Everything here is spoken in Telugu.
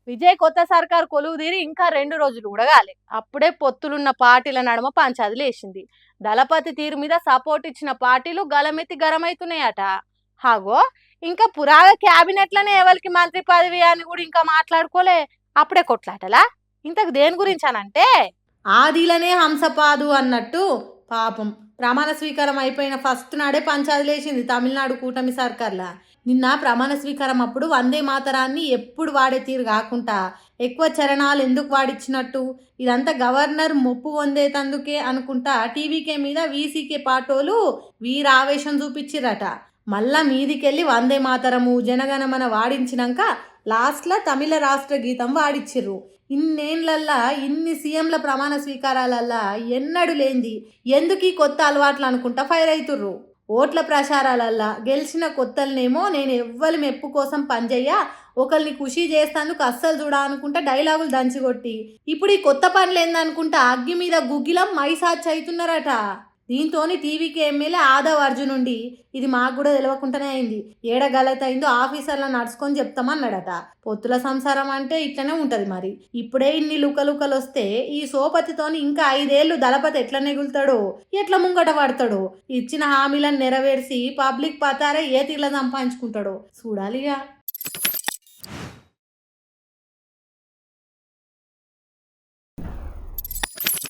విజయ్ కొత్త సర్కార్ కొలువు తీరి ఇంకా 2 రోజులు కూడా కాలే అప్పుడే పొత్తులున్న పార్టీల నడుమ పంచాది లేచింది. దళపతి తీరు మీద సపోర్ట్ ఇచ్చిన పార్టీలు గలమెత్తి గరమైతున్నాయట. హాగో ఇంకా పురాగ క్యాబినెట్లనే ఎవరికి మంత్రి పదవి అని కూడా ఇంకా మాట్లాడుకోలే, అప్పుడే కొట్లాటలా. ఇంతకు దేని గురించి అనంటే ఆదిలనే హంసపాదు అన్నట్టు పాపం ప్రమాణ స్వీకారం అయిపోయిన ఫస్ట్ నాడే పంచాది లేచింది తమిళనాడు కూటమి సర్కార్లా. నిన్న ప్రమాణ స్వీకారం అప్పుడు వందే మాతరాన్ని ఎప్పుడు వాడే తీరు కాకుండా ఎక్కువ చరణాలు ఎందుకు వాడిచ్చినట్టు ఇదంతా గవర్నర్ మొప్పు పొందేతందుకే అనుకుంటా టీవీకే మీద వీసీకే పాటోలు వీరావేశం చూపించిరట. మళ్ళా మీదికెళ్ళి వందే మాతరము జనగణమన వాడించినాక లాస్ట్లో తమిళ రాష్ట్ర గీతం వాడిచ్చిర్రు. ఇన్నేళ్లల్లా ఇన్ని సీఎంల ప్రమాణ స్వీకారాలల్లా ఎన్నడు లేంది ఎందుకు ఈ కొత్త అలవాట్లు అనుకుంటా ఫైర్ అవుతుర్రు. ఓట్ల ప్రచారాలల్లా గెలిచిన కొత్తలనేమో నేను ఎవ్వరి మెప్పు కోసం పనిచేయ ఒకరిని ఖుషి చేస్తాను అస్సలు చూడా అనుకుంటా డైలాగులు దంచికొట్టి ఇప్పుడు ఈ కొత్త పనులు ఏందనుకుంటా అగ్గి మీద గుగ్గిలం మైసాచ్ అవుతున్నారట. దీంతోని టీవీకి ఎమ్మెల్యే ఆదవ్ అర్జునుండి ఇది మాకు కూడా తెలియకుండానే అయింది, ఏడ గలత అయిందో ఆఫీసర్లా నడుచుకొని చెప్తామన్నాడట. పొత్తుల సంసారం అంటే ఇట్లనే ఉంటది మరి. ఇప్పుడే ఇన్ని లుకలుకలు వస్తే ఈ సోపతితోని ఇంకా 5 ఏళ్ళు దళపతి ఎట్లా నెగులుతాడో ఎట్లా ముంగట పడతాడో, ఇచ్చిన హామీలను నెరవేర్చి పబ్లిక్ పతారే ఏ తీర్ల సంపాదించుకుంటాడో చూడాలిగా.